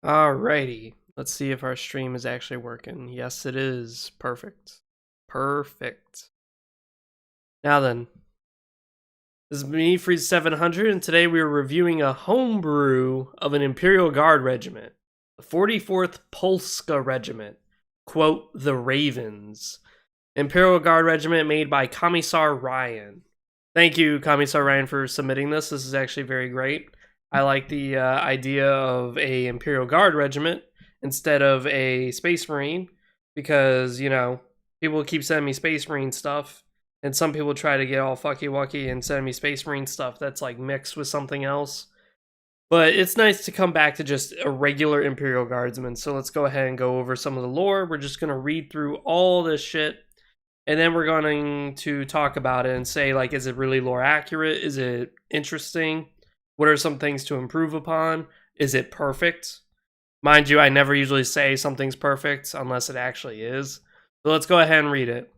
Alrighty, let's see if our stream is actually working. Yes, it is. Perfect. Perfect. Now then, this is me, Freeze 700, and today we are reviewing a homebrew of an Imperial Guard regiment, the 44th Polska Regiment. Quote, the Ravens. Imperial Guard Regiment made by Commissar Ryan. Thank you, Commissar Ryan, for submitting this. This is actually very great. I like the idea of a Imperial Guard regiment instead of a Space Marine because, you know, people keep sending me Space Marine stuff, and some people try to get all fucky wucky and send me Space Marine stuff that's like mixed with something else. But it's nice to come back to just a regular Imperial Guardsman. So let's go ahead and go over some of the lore. We're just going to read through all this shit, and then we're going to talk about it and say, like, is it really lore accurate? Is it interesting? What are some things to improve upon? Is it perfect? Mind you, I never usually say something's perfect unless it actually is. So let's go ahead and read it.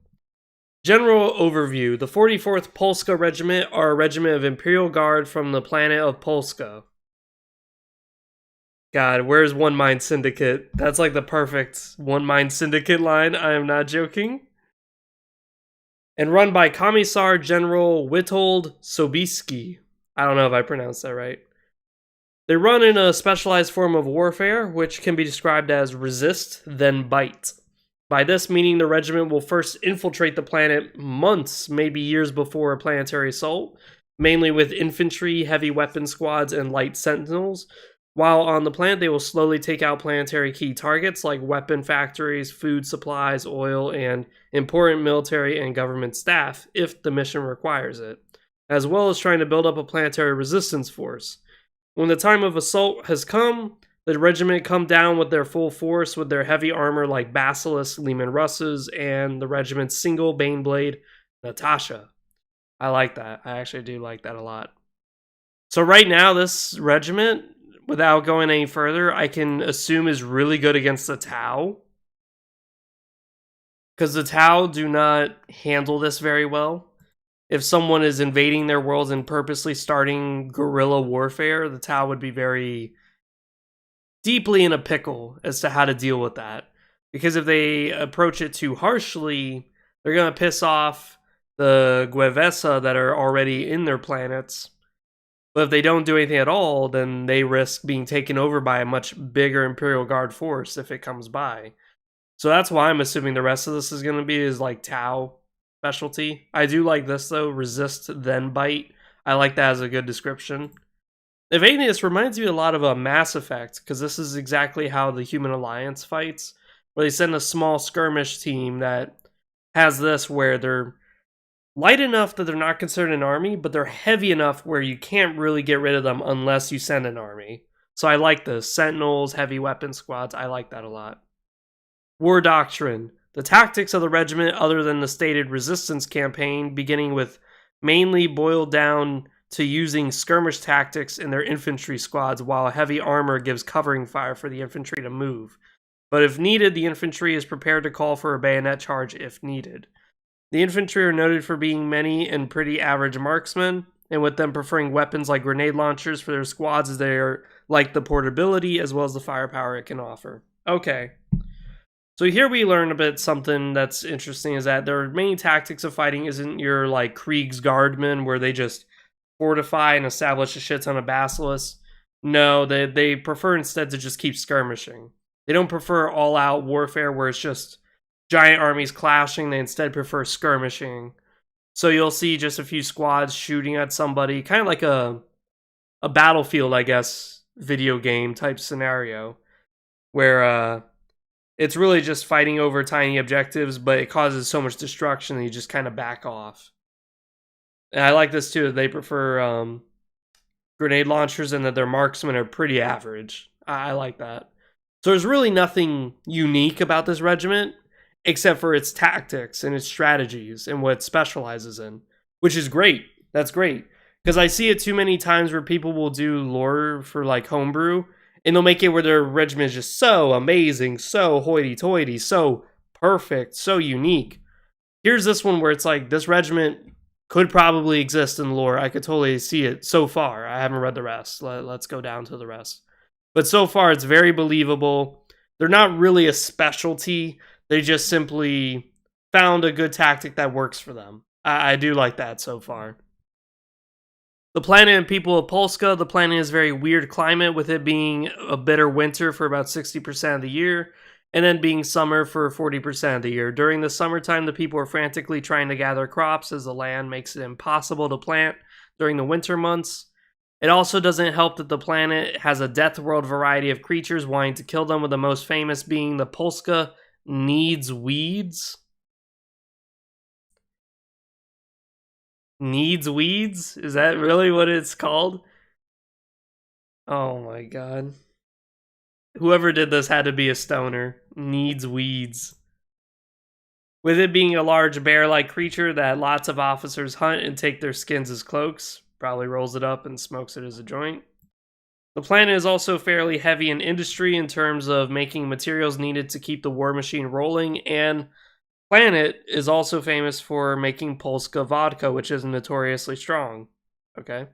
General overview. The 44th Polska Regiment are a regiment of Imperial Guard from the planet of Polska. God, where's One Mind Syndicate? That's like the perfect One Mind Syndicate line. I am not joking. And run by Commissar General Witold Sobieski. I don't know if I pronounced that right. They run in a specialized form of warfare, which can be described as resist, then bite. By this meaning, the regiment will first infiltrate the planet months, maybe years before a planetary assault, mainly with infantry, heavy weapon squads, and light sentinels. While on the planet, they will slowly take out planetary key targets like weapon factories, food supplies, oil, and important military and government staff, if the mission requires it, as well as trying to build up a planetary resistance force. When the time of assault has come, the regiment come down with their full force with their heavy armor like Basilisk, Lehman Russes, and the regiment's single Baneblade, Natasha. I like that. I actually do like that a lot. So right now, this regiment, without going any further, I can assume is really good against the Tau. Because the Tau do not handle this very well. If someone is invading their worlds and purposely starting guerrilla warfare, the Tau would be very deeply in a pickle as to how to deal with that. Because if they approach it too harshly, they're going to piss off the Guevesa that are already in their planets. But if they don't do anything at all, then they risk being taken over by a much bigger Imperial Guard force if it comes by. So that's why I'm assuming the rest of this is going to be is like Tau specialty. I do like this though, resist then bite. I like that as a good description. If anything, this reminds me a lot of a Mass Effect, because this is exactly how the Human Alliance fights, where they send a small skirmish team that has this where they're light enough that they're not considered an army, but they're heavy enough where you can't really get rid of them unless you send an army. So I like this. Sentinels, heavy weapon squads, I like that a lot. War Doctrine. The tactics of the regiment, other than the stated resistance campaign, beginning with mainly boiled down to using skirmish tactics in their infantry squads, while heavy armor gives covering fire for the infantry to move. But if needed, the infantry is prepared to call for a bayonet charge if needed. The infantry are noted for being many and pretty average marksmen, and with them preferring weapons like grenade launchers for their squads as they are like the portability as well as the firepower it can offer. Okay. So here we learn a bit something that's interesting is that their main tactics of fighting isn't your like Kriegsguardmen where they just fortify and establish a shit ton of basilisks. No, they prefer instead to just keep skirmishing. They don't prefer all-out warfare where it's just giant armies clashing. They instead prefer skirmishing. So you'll see just a few squads shooting at somebody, kind of like a Battlefield, I guess, video game type scenario, where it's really just fighting over tiny objectives, but it causes so much destruction that you just kind of back off. And I like this too. They prefer grenade launchers and that their marksmen are pretty average. I like that. So there's really nothing unique about this regiment except for its tactics and its strategies and what it specializes in, which is great. That's great. Because I see it too many times where people will do lore for like homebrew, and they'll make it where their regiment is just so amazing, so hoity-toity, so perfect, so unique. Here's this one where it's like, this regiment could probably exist in lore. I could totally see it so far. I haven't read the rest. Let's go down to the rest. But so far, it's very believable. They're not really a specialty. They just simply found a good tactic that works for them. I do like that so far. The planet and people of Polska, the planet is very weird climate, with it being a bitter winter for about 60% of the year, and then being summer for 40% of the year. During the summertime, the people are frantically trying to gather crops as the land makes it impossible to plant during the winter months. It also doesn't help that the planet has a death world variety of creatures wanting to kill them, with the most famous being the Polska needs weeds. Needs weeds? Is that really what it's called? Oh my god. Whoever did this had to be a stoner. Needs weeds. With it being a large bear-like creature that lots of officers hunt and take their skins as cloaks, probably rolls it up and smokes it as a joint. The planet is also fairly heavy in industry in terms of making materials needed to keep the war machine rolling, and planet is also famous for making Polska vodka, which is notoriously strong. Okay.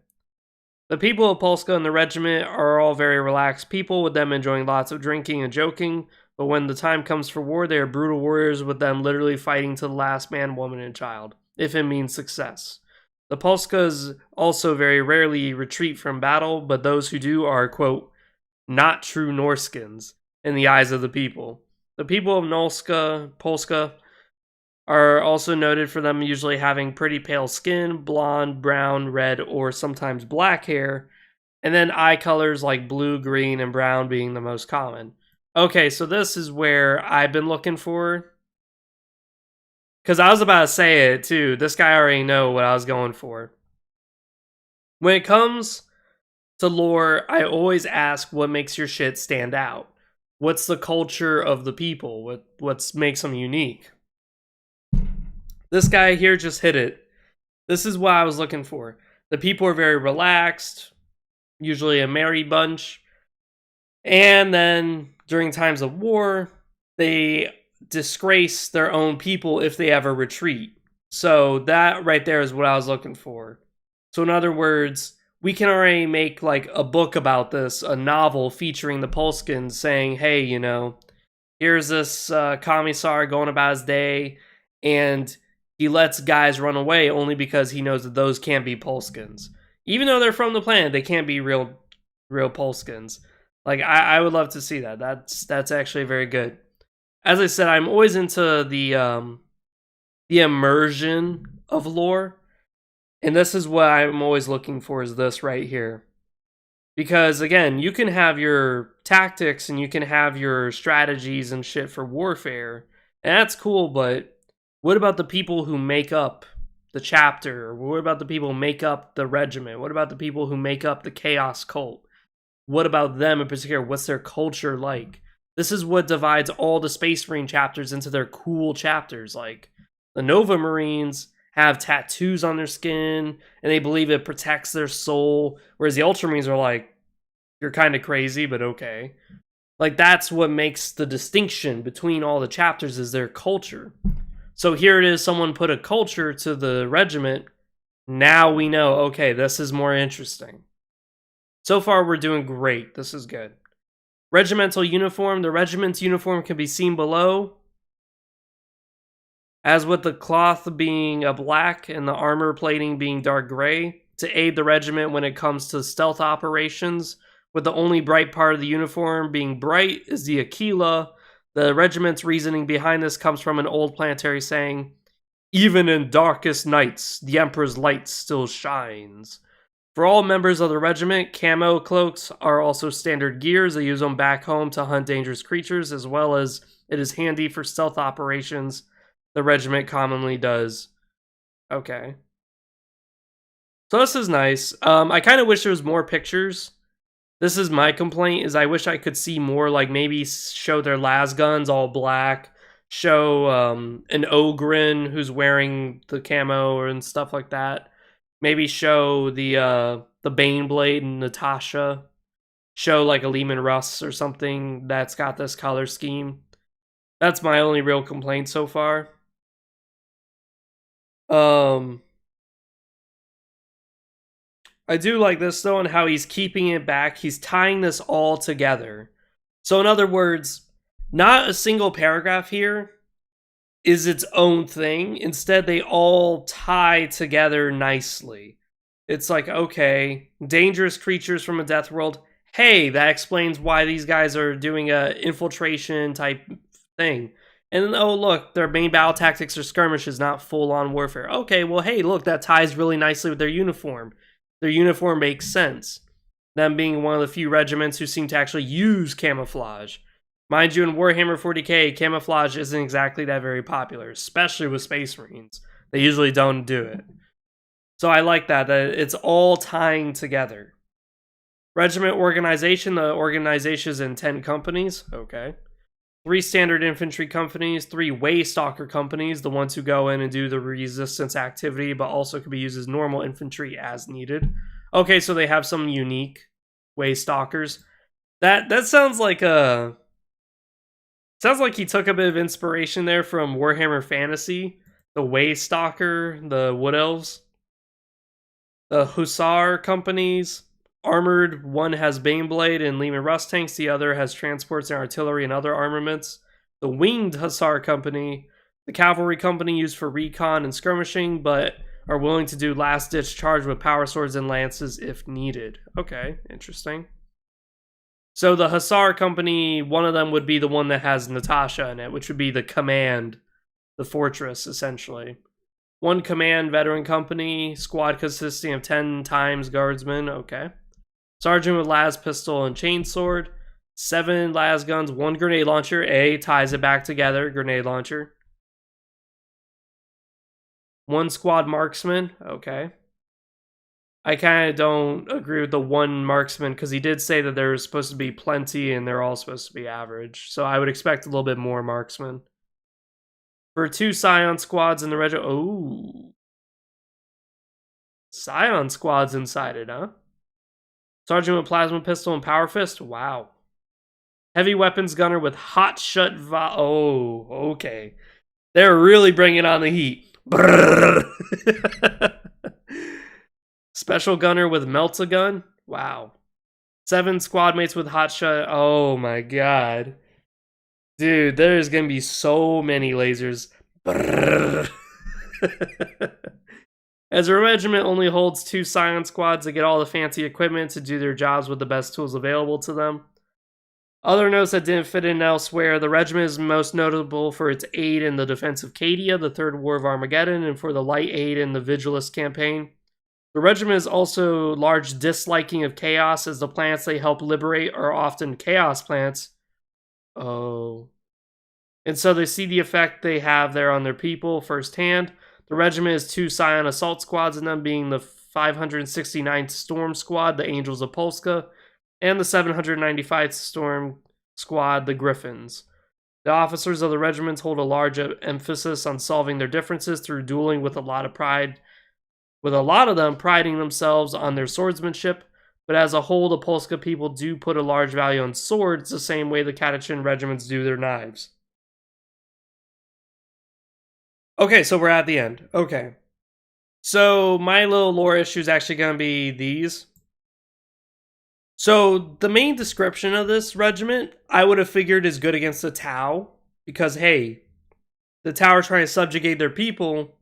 The people of Polska and the regiment are all very relaxed people, with them enjoying lots of drinking and joking, but when the time comes for war, they are brutal warriors, with them literally fighting to the last man, woman, and child, if it means success. The Polskas also very rarely retreat from battle, but those who do are, quote, not true Norskins in the eyes of the people. The people of Polska are also noted for them usually having pretty pale skin, blonde, brown, red, or sometimes black hair, and then eye colors like blue, green, and brown being the most common. Okay, so this is where I've been looking for, because I was about to say it too. This guy already know what I was going for. When it comes to lore, I always ask what makes your shit stand out. What's the culture of the people? What makes them unique? This guy here just hit it. This is what I was looking for. The people are very relaxed, usually a merry bunch. And then during times of war, they disgrace their own people if they ever retreat. So that right there is what I was looking for. So in other words, we can already make like a book about this, a novel featuring the Polskans saying, hey, you know, here's this commissar going about his day, and he lets guys run away only because he knows that those can't be Polskans. Even though they're from the planet, they can't be real Polskans. Like, I would love to see that. That's actually very good. As I said, I'm always into the immersion of lore, and this is what I'm always looking for, is this right here. Because again, you can have your tactics and you can have your strategies and shit for warfare, and that's cool, but what about the people who make up the chapter? What about the people who make up the regiment? What about the people who make up the chaos cult? What about them in particular? What's their culture like? This is what divides all the Space Marine chapters into their cool chapters. Like, the Nova Marines have tattoos on their skin, and they believe it protects their soul, whereas the Ultramarines are like, you're kind of crazy, but okay. Like, that's what makes the distinction between all the chapters, is their culture. So here it is, someone put a culture to the regiment. Now we know, okay, this is more interesting. So far, we're doing great. This is good. Regimental uniform. The regiment's uniform can be seen below. As with the cloth being a black and the armor plating being dark gray, to aid the regiment when it comes to stealth operations, with the only bright part of the uniform being bright is the Aquila. The regiment's reasoning behind this comes from an old planetary saying, even in darkest nights, the Emperor's light still shines. For all members of the regiment, camo cloaks are also standard gears. They use them back home to hunt dangerous creatures, as well as it is handy for stealth operations. The regiment commonly does. Okay. So this is nice. I kind of wish there was more pictures. This is my complaint, is I wish I could see more, like maybe show their las guns all black, show an Ogren who's wearing the camo and stuff like that. Maybe show the Baneblade and Natasha. Show like a Lehman Russ or something that's got this color scheme. That's my only real complaint so far. I do like this though, and how he's keeping it back. He's tying this all together. So in other words, not a single paragraph here is its own thing. Instead, they all tie together nicely. It's like, okay, dangerous creatures from a death world. Hey, that explains why these guys are doing a infiltration type thing. And then, oh, look, their main battle tactics are skirmishes, not full-on warfare. Okay, well, hey, look, that ties really nicely with their uniform. Their uniform makes sense. Them being one of the few regiments who seem to actually use camouflage. Mind you, in Warhammer 40k, camouflage isn't exactly that very popular, especially with Space Marines. They usually don't do it. So I like that it's all tying together. Regiment organization, the organization is in 10 companies. Okay. 3 standard infantry companies, 3 way stalker companies, the ones who go in and do the resistance activity, but also can be used as normal infantry as needed. Okay, so they have some unique way stalkers. That sounds like a... Sounds like he took a bit of inspiration there from Warhammer Fantasy. The way stalker, the wood elves. The Hussar companies. Armored, one has Baneblade and Leman Russ tanks, the other has transports and artillery and other armaments. The Winged Hussar Company, the Cavalry Company used for recon and skirmishing, but are willing to do last-ditch charge with power swords and lances if needed. Okay, interesting. So the Hussar Company, one of them would be the one that has Natasha in it, which would be the command, the fortress, essentially. 1 command veteran company, squad consisting of 10 times guardsmen, okay. Sergeant with las pistol and chainsword. 7 las guns, 1 grenade launcher. A ties it back together. Grenade launcher. 1 squad marksman. Okay. I kind of don't agree with the 1 marksman because he did say that there's supposed to be plenty and they're all supposed to be average. So I would expect a little bit more marksman. For 2 Scion squads in the regiment. Oh. Scion squads inside it, huh? Sergeant with plasma pistol and power fist. Wow. Heavy weapons gunner with hot shut oh, okay. They're really bringing on the heat. Special gunner with melt-a-gun. Wow. 7 squad mates with hot shut. Oh my god. Dude, there's gonna be so many lasers. As a regiment only holds 2 Scion squads that get all the fancy equipment to do their jobs with the best tools available to them. Other notes that didn't fit in elsewhere, the regiment is most notable for its aid in the defense of Cadia, the Third War of Armageddon, and for the light aid in the Vigilist campaign. The regiment is also large disliking of chaos, as the planets they help liberate are often chaos planets. Oh. And so they see the effect they have there on their people firsthand. The regiment is 2 Scion assault squads, and them being the 569th Storm Squad, the Angels of Polska, and the 795th Storm Squad, the Griffins. The officers of the regiments hold a large emphasis on solving their differences through dueling with a lot of pride, with a lot of them priding themselves on their swordsmanship, but as a whole, the Polska people do put a large value on swords the same way the Katachin regiments do their knives. Okay, so we're at the end. Okay. So my little lore issue is actually going to be these. So the main description of this regiment, I would have figured is good against the Tau. Because, hey, the Tau are trying to subjugate their people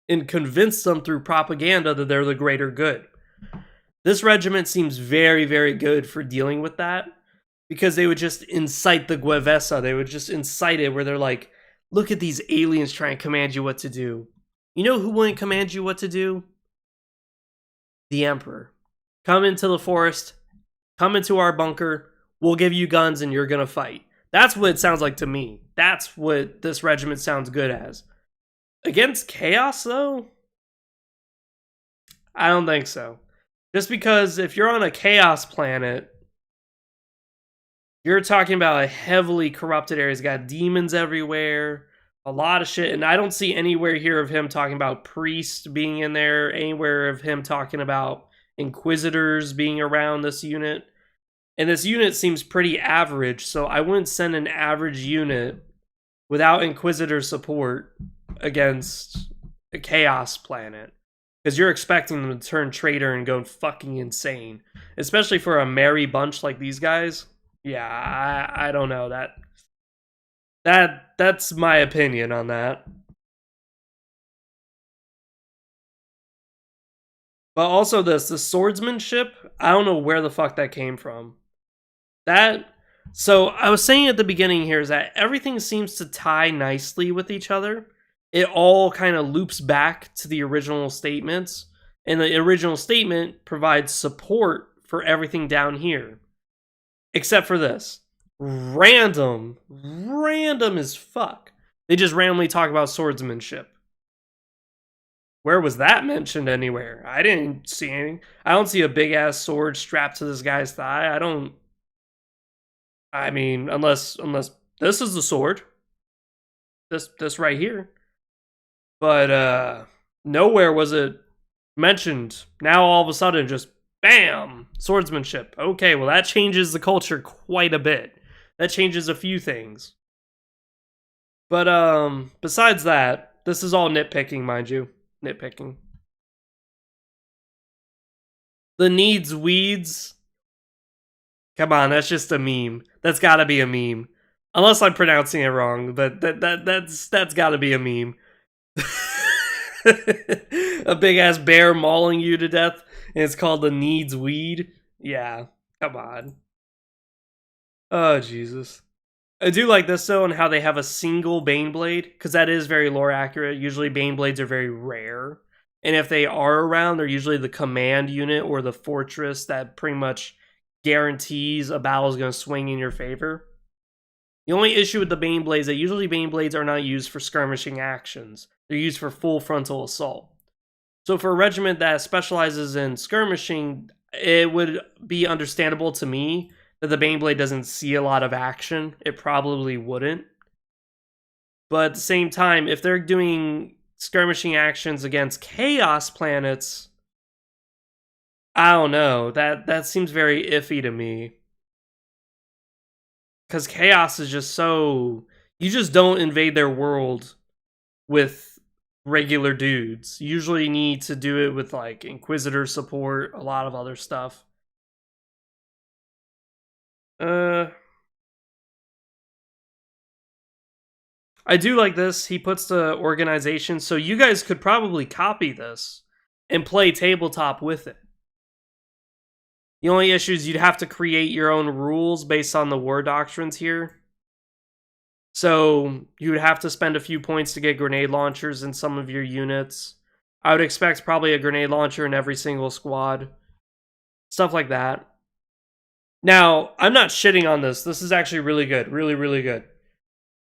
and convince them through propaganda that they're the greater good. This regiment seems very, very good for dealing with that. Because they would just incite the Guevesa. They would just incite it where they're like, look at these aliens trying to command you what to do. You know who wouldn't command you what to do? The Emperor. Come into the forest. Come into our bunker. We'll give you guns and you're going to fight. That's what it sounds like to me. That's what this regiment sounds good as. Against chaos, though? I don't think so. Just because if you're on a chaos planet, you're talking about a heavily corrupted area. It's got demons everywhere, a lot of shit. And I don't see anywhere here of him talking about priests being in there, anywhere of him talking about inquisitors being around this unit. And this unit seems pretty average, so I wouldn't send an average unit without inquisitor support against a chaos planet. Because you're expecting them to turn traitor and go fucking insane. Especially for a merry bunch like these guys. Yeah, I don't know. That's my opinion on that. But also the swordsmanship, I don't know where the fuck that came from. That so I was saying at the beginning here is that everything seems to tie nicely with each other. It all kind of loops back to the original statements, and the original statement provides support for everything down here. Except for this. Random as fuck. They just randomly talk about swordsmanship. Where was that mentioned anywhere? I didn't see anything. I don't see a big ass sword strapped to this guy's thigh. I mean, unless this is the sword. This right here. But nowhere was it mentioned. Now all of a sudden just bam, swordsmanship. Okay, well that changes the culture quite a bit. That changes a few things. But besides that, this is all nitpicking, mind you. Nitpicking. The needs weeds. Come on, that's just a meme. That's gotta be a meme. Unless I'm pronouncing it wrong, but that's gotta be a meme. A big ass bear mauling you to death, and it's called the needs weed. Yeah, come on. Oh Jesus. I do like this though, and how they have a single Baneblade, because that is very lore accurate. Usually Baneblades are very rare. And if they are around, they're usually the command unit or the fortress that pretty much guarantees a battle is going to swing in your favor. The only issue with the Baneblades is that usually Baneblades are not used for skirmishing actions. They're used for full frontal assault. So for a regiment that specializes in skirmishing, it would be understandable to me that the Baneblade doesn't see a lot of action. It probably wouldn't. But at the same time, if they're doing skirmishing actions against chaos planets, I don't know. That seems very iffy to me. Because chaos is just so... You just don't invade their world with regular dudes. You usually need to do it with like Inquisitor support, a lot of other stuff. I do like this. He puts the organization, so you guys could probably copy this and play tabletop with it. The only issue is you'd have to create your own rules based on the war doctrines here. So you would have to spend a few points to get grenade launchers in some of your units. I would expect probably a grenade launcher in every single squad. Stuff like that. Now, I'm not shitting on this. This is actually really good. Really, really good.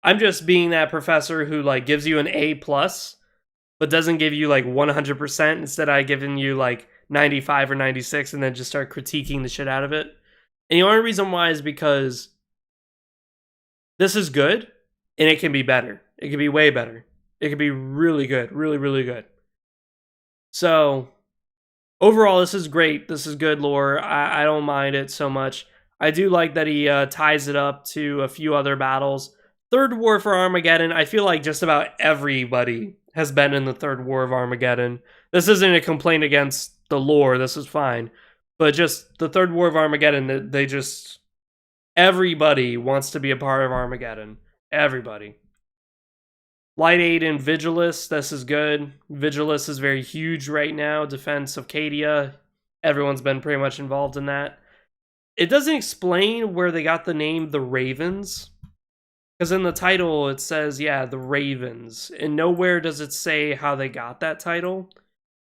I'm just being that professor who like gives you an A+, but doesn't give you like 100%. Instead, I giving you like 95 or 96 and then just start critiquing the shit out of it. And the only reason why is because this is good and it can be better. It can be way better. It can be really good. Really, really good. So overall, this is great. This is good lore. I don't mind it so much. I do like that he ties it up to a few other battles. Third War for Armageddon, I feel like just about everybody has been in the Third War of Armageddon. This isn't a complaint against the lore, this is fine. But just the Third War of Armageddon, they just... Everybody wants to be a part of Armageddon. Everybody. Light Aid and Vigilus, this is good. Vigilus is very huge right now. Defense of Cadia. Everyone's been pretty much involved in that. It doesn't explain where they got the name the Ravens. Because in the title, it says, yeah, the Ravens. And nowhere does it say how they got that title.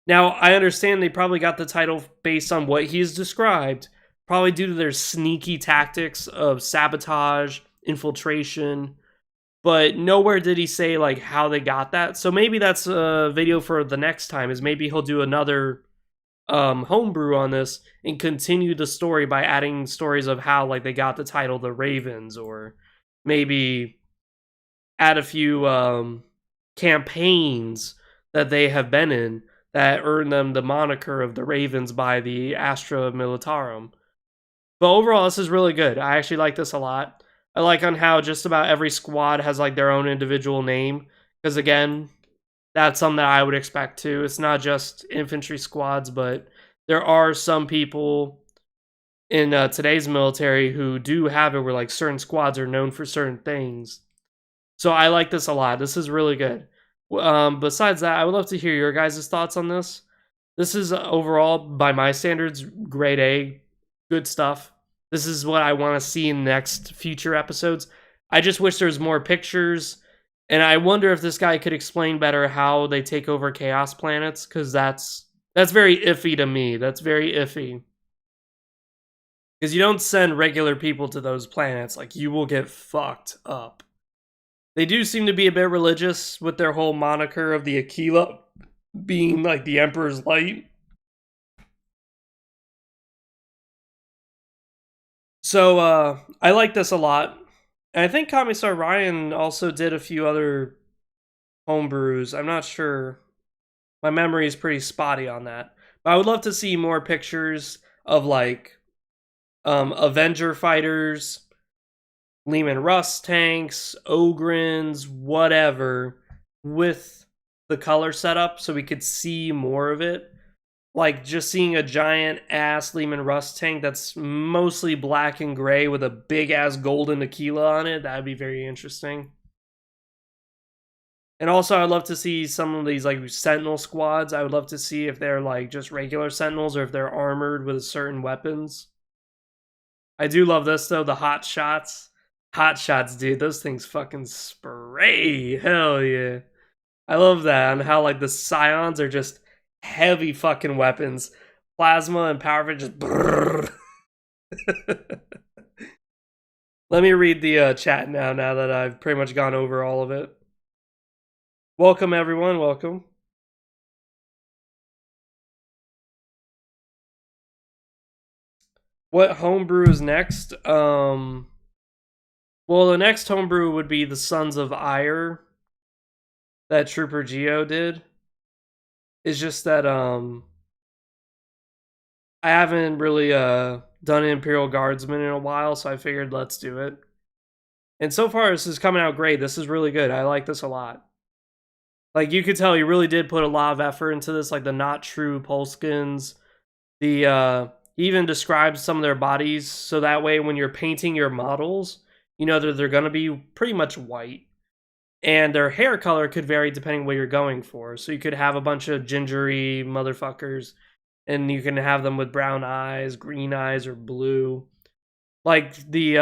Now, I understand they probably got the title based on what he's described. Probably due to their sneaky tactics of sabotage, infiltration. But nowhere did he say, like, how they got that. So maybe that's a video for the next time. Is maybe he'll do another homebrew on this and continue the story by adding stories of how, like, they got the title the Ravens, or... maybe add a few campaigns that they have been in that earn them the moniker of the Ravens by the Astra Militarum. But overall, this is really good. I actually like this a lot. I like on how just about every squad has like their own individual name. Because again, That's something that I would expect too. It's not just infantry squads, but there are some people in today's military who do have it where like certain squads are known for certain things. So I like this a lot. This is really good. Besides that, I would love to hear your guys' thoughts on this. This is overall, by my standards, grade A, good stuff. This is what I want to see in next future episodes. I just wish there's more pictures, and I wonder if this guy could explain better how they take over chaos planets, because that's very iffy to me. That's very iffy. Because you don't send regular people to those planets, like you will get fucked up. They do seem to be a bit religious with their whole moniker of the Aquila being like the Emperor's light. So I like this a lot. And I think Commissar Ryan also did a few other homebrews. I'm not sure. My memory is pretty spotty on that. But I would love to see more pictures of like Avenger fighters, Lehman Russ tanks, Ogrins, whatever, with the color setup so we could see more of it. Like just seeing a giant ass Lehman Russ tank that's mostly black and gray with a big ass golden Aquila on it, that'd be very interesting. And also I'd love to see some of these like Sentinel squads. I would love to see if they're like just regular Sentinels or if they're armored with certain weapons. I do love this though, the hot shots. Hot shots, dude. Those things fucking spray. Hell yeah. I love that. And how like the Scions are just heavy fucking weapons. Plasma and power just brrr. Let me read the chat now that I've pretty much gone over all of it. Welcome everyone, welcome. What homebrew is next? Well, the next homebrew would be the Sons of Ire that Trooper Geo did. It's just that I haven't really done an Imperial Guardsman in a while, so I figured let's do it. And so far, this is coming out great. This is really good. I like this a lot. Like, you could tell he really did put a lot of effort into this, like the not true Polskans. He even describes some of their bodies, so that way when you're painting your models, you know that they're going to be pretty much white. And their hair color could vary depending what you're going for. So you could have a bunch of gingery motherfuckers, and you can have them with brown eyes, green eyes, or blue. Like the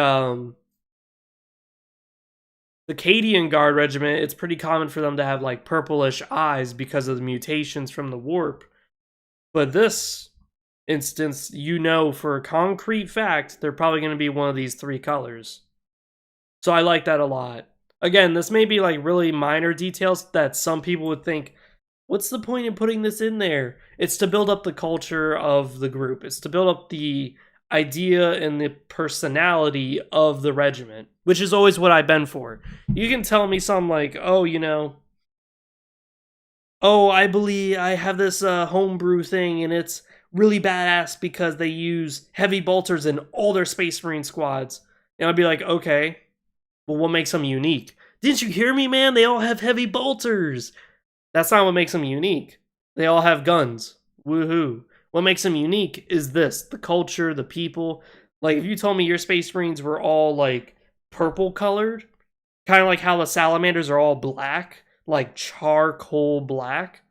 Cadian Guard Regiment, it's pretty common for them to have like purplish eyes because of the mutations from the warp. But this instance, you know for a concrete fact, they're probably going to be one of these three colors. So I like that a lot. Again, this may be like really minor details that some people would think, what's the point in putting this in there? It's to build up the culture of the group. It's to build up the idea and the personality of the regiment, which is always what I've been for. You can tell me something like, oh, you know, oh, I believe I have this homebrew thing and it's really badass because they use heavy bolters in all their Space Marine squads. And I'd be like, okay, well, what makes them unique? Didn't you hear me, man? They all have heavy bolters. That's not what makes them unique. They all have guns. Woohoo. What makes them unique is this, the culture, the people. Like, if you told me your Space Marines were all, like, purple colored, kind of like how the Salamanders are all black, like charcoal black,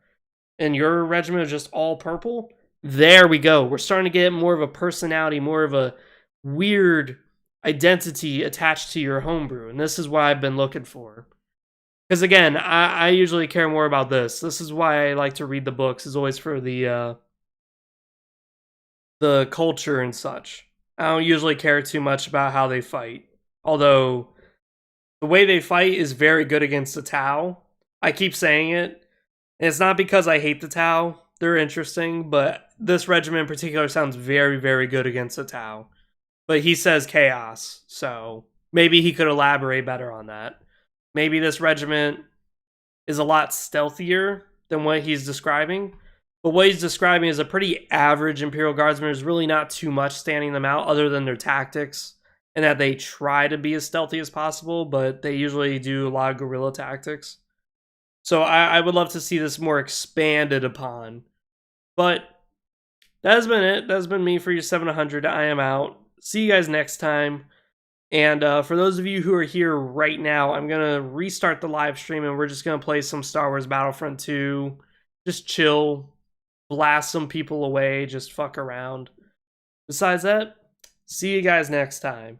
and your regiment is just all purple, there we go. We're starting to get more of a personality, more of a weird identity attached to your homebrew, and this is what I've been looking for. Because again, I usually care more about this. This is why I like to read the books, is always for the culture and such. I don't usually care too much about how they fight. Although, the way they fight is very good against the Tau. I keep saying it. And it's not because I hate the Tau. They're interesting, but this regiment in particular sounds very, very good against the Tau. But he says chaos, so maybe he could elaborate better on that. Maybe this regiment is a lot stealthier than what he's describing. But what he's describing is a pretty average Imperial Guardsman. There's really not too much standing them out other than their tactics. And that they try to be as stealthy as possible, but they usually do a lot of guerrilla tactics. So I would love to see this more expanded upon. But that has been it. That has been me for your 700. I am out. See you guys next time. And for those of you who are here right now, I'm going to restart the live stream and we're just going to play some Star Wars Battlefront 2. Just chill, blast some people away, just fuck around. Besides that, see you guys next time.